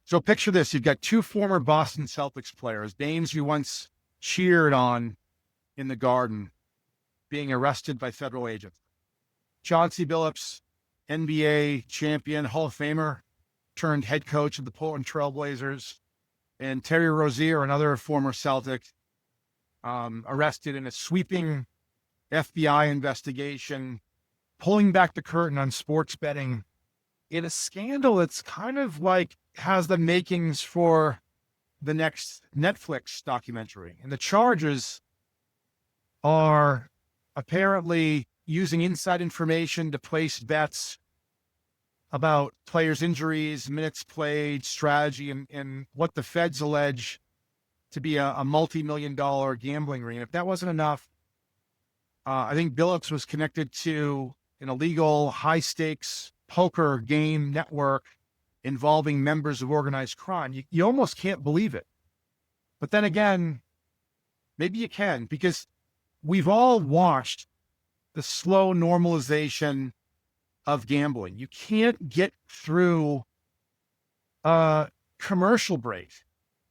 So picture this. You've got two former Boston Celtics players, names you once cheered on in the Garden, being arrested by federal agents. Chauncey Billups, NBA champion, Hall of Famer, turned head coach of the Portland Trailblazers, and Terry Rozier, another former Celtic, arrested in a sweeping FBI investigation, pulling back the curtain on sports betting in a scandal that's kind of like has the makings for the next Netflix documentary. And the charges are apparently using inside information to place bets about players' injuries, minutes played, strategy, and what the feds allege to be a multi-million-dollar gambling ring. If that wasn't enough, I think Billups was connected to an illegal high-stakes poker game network involving members of organized crime. You almost can't believe it. But then again, maybe you can, because we've all watched the slow normalization of gambling. You can't get through a commercial break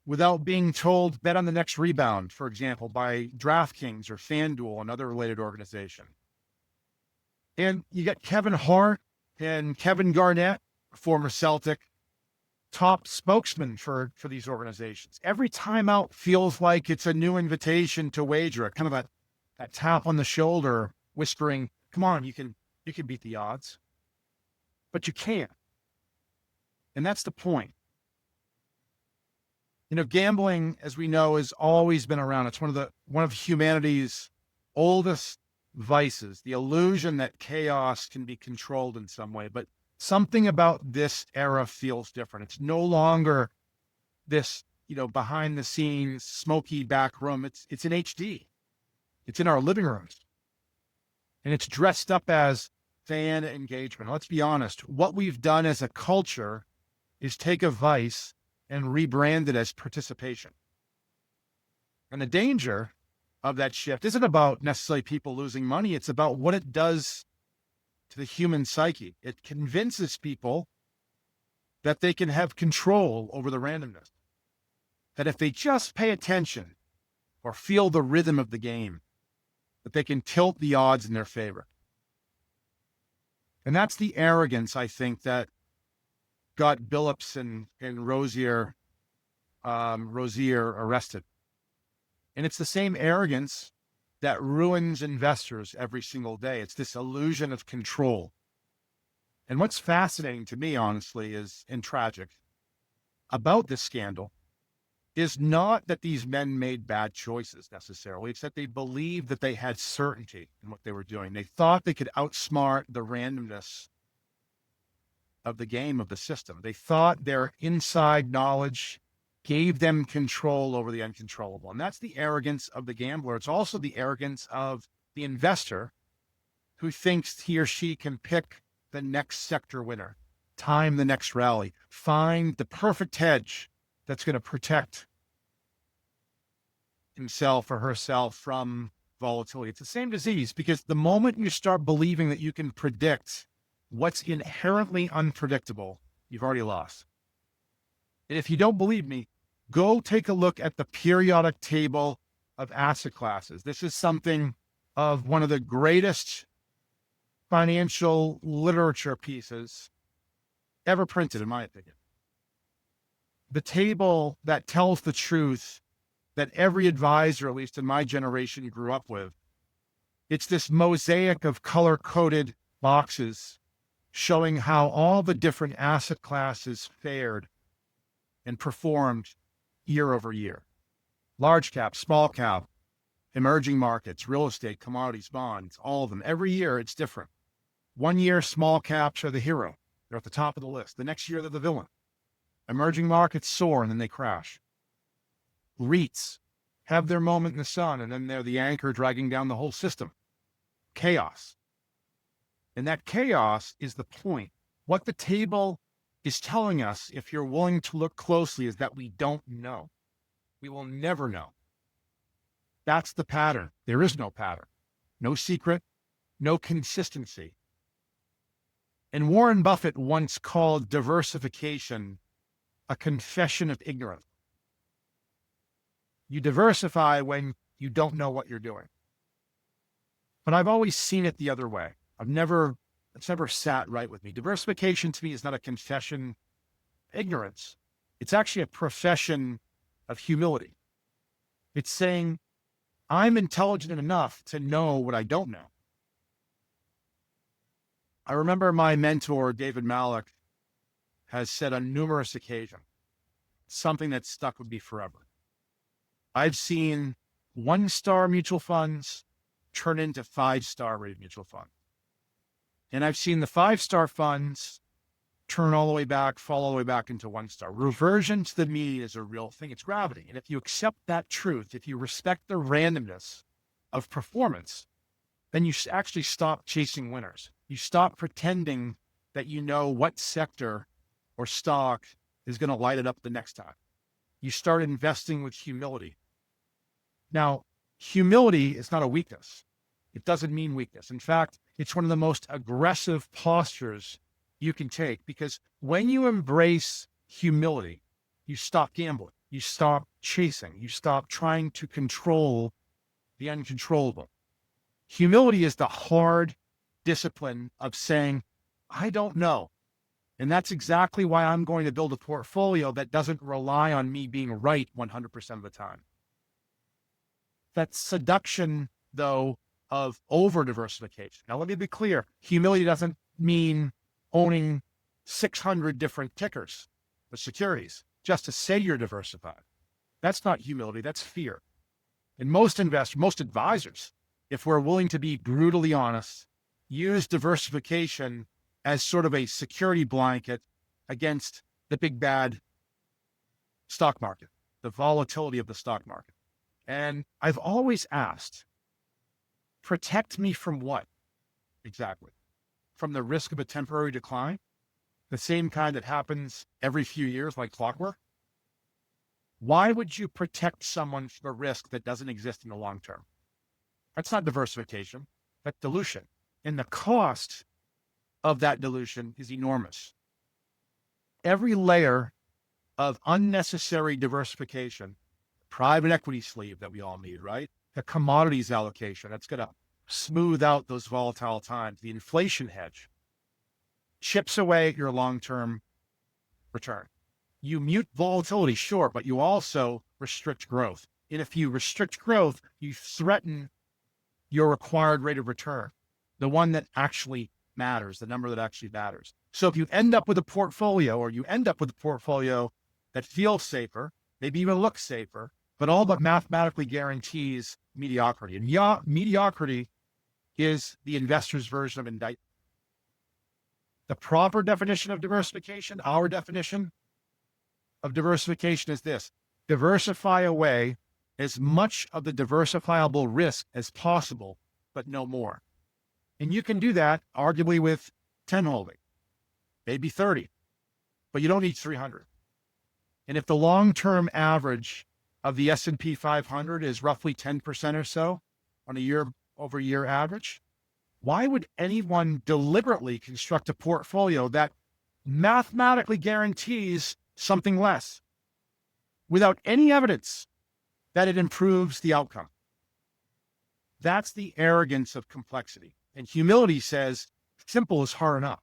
without being told bet on the next rebound, for example, by DraftKings or FanDuel, another related organization. And you got Kevin Hart and Kevin Garnett, former Celtic, top spokesman for these organizations. Every timeout feels like it's a new invitation to wager, kind of that tap on the shoulder, whispering, come on, you can beat the odds. But you can't. And that's the point. Gambling, as we know, has always been around. It's one of humanity's oldest vices, the illusion that chaos can be controlled in some way. But something about this era feels different. It's no longer this, behind the scenes, smoky back room. It's in HD. It's in our living rooms. And it's dressed up as fan engagement. Let's be honest. What we've done as a culture is take a vice and rebrand it as participation. And the danger of that shift isn't about necessarily people losing money. It's about what it does to the human psyche. It convinces people that they can have control over the randomness. That if they just pay attention or feel the rhythm of the game, that they can tilt the odds in their favor. And that's the arrogance, I think, that got Billups and Rozier arrested. And it's the same arrogance that ruins investors every single day. It's this illusion of control. And what's fascinating to me, honestly, and tragic about this scandal is not that these men made bad choices necessarily. It's that they believed that they had certainty in what they were doing. They thought they could outsmart the randomness of the game, of the system. They thought their inside knowledge gave them control over the uncontrollable. And that's the arrogance of the gambler. It's also the arrogance of the investor who thinks he or she can pick the next sector winner, time the next rally, find the perfect hedge that's going to protect himself or herself from volatility. It's the same disease, because the moment you start believing that you can predict what's inherently unpredictable, you've already lost. And if you don't believe me, go take a look at the periodic table of asset classes. This is something of one of the greatest financial literature pieces ever printed, in my opinion. The table that tells the truth that every advisor, at least in my generation, grew up with. It's this mosaic of color-coded boxes showing how all the different asset classes fared and performed year over year. Large cap, small cap, emerging markets, real estate, commodities, bonds, all of them. Every year it's different. One year, small caps are the hero. They're at the top of the list. The next year, they're the villain. Emerging markets soar and then they crash. REITs have their moment in the sun and then they're the anchor dragging down the whole system. Chaos. And that chaos is the point. What the table is telling us, if you're willing to look closely, is that we don't know. We will never know. That's the pattern. There is no pattern. No secret, no consistency. And Warren Buffett once called diversification a confession of ignorance. You diversify when you don't know what you're doing. But I've always seen it the other way. It's never sat right with me. Diversification to me is not a confession of ignorance. It's actually a profession of humility. It's saying, I'm intelligent enough to know what I don't know. I remember my mentor, David Malik, has said on numerous occasions, something that stuck with me forever. I've seen 1-star mutual funds turn into 5-star rated mutual funds. And I've seen the 5-star funds turn all the way back, fall all the way back into 1-star. Reversion to the mean is a real thing. It's gravity. And if you accept that truth, if you respect the randomness of performance, then you actually stop chasing winners. You stop pretending that you know what sector or stock is going to light it up the next time. You start investing with humility. Now, humility is not a weakness. It doesn't mean weakness. In fact, it's one of the most aggressive postures you can take, because when you embrace humility, you stop gambling, you stop chasing, you stop trying to control the uncontrollable. Humility is the hard discipline of saying, I don't know. And that's exactly why I'm going to build a portfolio that doesn't rely on me being right 100% of the time. That seduction, though, of over-diversification. Now, let me be clear. Humility doesn't mean owning 600 different tickers of securities just to say you're diversified. That's not humility. That's fear. And most investors, most advisors, if we're willing to be brutally honest, use diversification as sort of a security blanket against the big bad stock market, the volatility of the stock market. And I've always asked, protect me from what exactly? From the risk of a temporary decline, the same kind that happens every few years like clockwork? Why would you protect someone from a risk that doesn't exist in the long term? That's not diversification, that's dilution. And the cost of that dilution is enormous. Every layer of unnecessary diversification, private equity sleeve that we all need, right? The commodities allocation, that's going to smooth out those volatile times. The inflation hedge chips away at your long-term return. You mute volatility, sure, but you also restrict growth. And if you restrict growth, you threaten your required rate of return, the one that actually matters, the number that actually matters. So if you end up with a portfolio, or you end up with a portfolio that feels safer, maybe even looks safer, but all but mathematically guarantees mediocrity. And mediocrity is the investor's version of indictment. The proper definition of diversification, our definition of diversification, is this: diversify away as much of the diversifiable risk as possible, but no more. And you can do that arguably with 10 holding, maybe 30, but you don't need 300. And if the long-term average of the S&P 500 is roughly 10% or so on a year-over-year average, why would anyone deliberately construct a portfolio that mathematically guarantees something less without any evidence that it improves the outcome? That's the arrogance of complexity. And humility says simple is hard enough.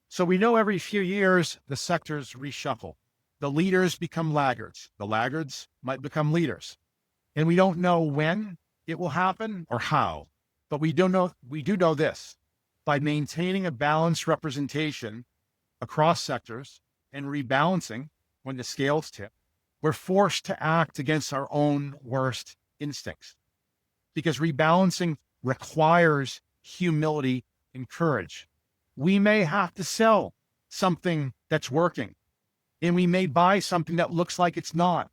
So we know every few years the sectors reshuffle. The leaders become laggards. The laggards might become leaders. And we don't know when it will happen or how, but we do know this: by maintaining a balanced representation across sectors and rebalancing when the scales tip, we're forced to act against our own worst instincts, because rebalancing requires humility and courage. We may have to sell something that's working, and we may buy something that looks like it's not,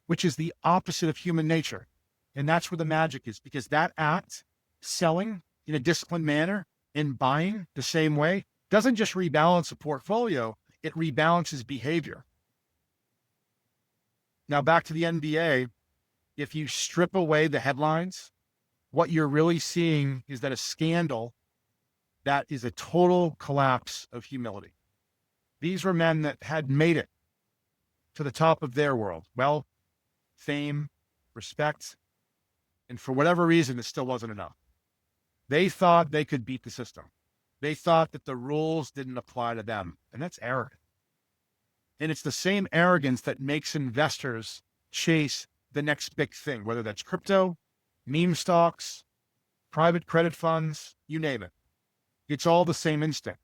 which is the opposite of human nature. And that's where the magic is, because that act, selling in a disciplined manner and buying the same way, doesn't just rebalance a portfolio, it rebalances behavior. Now back to the NBA, if you strip away the headlines, what you're really seeing is that a scandal that is a total collapse of humility. These were men that had made it to the top of their world. Wealth, fame, respect, and for whatever reason, it still wasn't enough. They thought they could beat the system. They thought that the rules didn't apply to them, and that's arrogant. And it's the same arrogance that makes investors chase the next big thing, whether that's crypto, meme stocks, private credit funds, you name it. It's all the same instinct.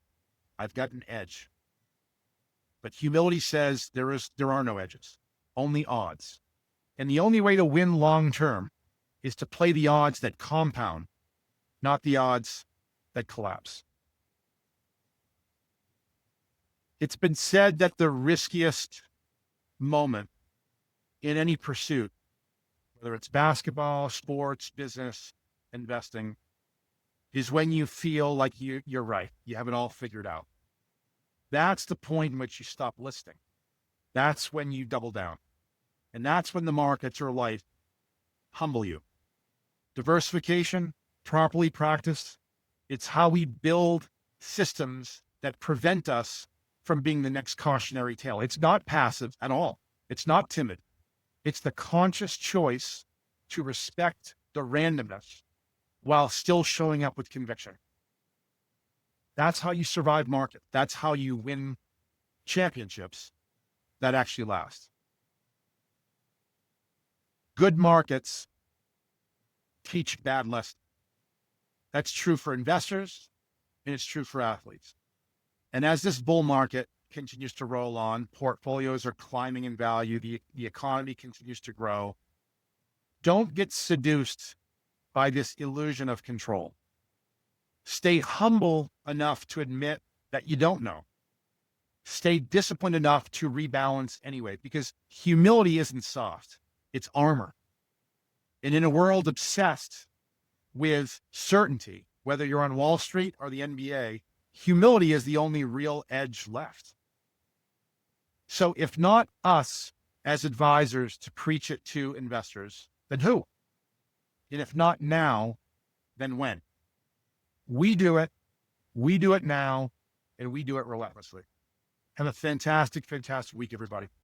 I've got an edge. But humility says there are no edges, only odds. And the only way to win long-term is to play the odds that compound, not the odds that collapse. It's been said that the riskiest moment in any pursuit, whether it's basketball, sports, business, investing, is when you feel like you're right. You have it all figured out. That's the point in which you stop listening. That's when you double down. And that's when the markets or life humble you. Diversification, properly practiced, it's how we build systems that prevent us from being the next cautionary tale. It's not passive at all. It's not timid. It's the conscious choice to respect the randomness while still showing up with conviction. That's how you survive market. That's how you win championships that actually last. Good markets teach bad lessons. That's true for investors, and it's true for athletes. And as this bull market continues to roll on, portfolios are climbing in value, the economy continues to grow. Don't get seduced by this illusion of control. Stay humble enough to admit that you don't know. Stay disciplined enough to rebalance anyway, because humility isn't soft, it's armor. And in a world obsessed with certainty, whether you're on Wall Street or the NBA, humility is the only real edge left. So if not us as advisors to preach it to investors, then who? And if not now, then when? We do it now, and we do it relentlessly. Have a fantastic, fantastic week, everybody.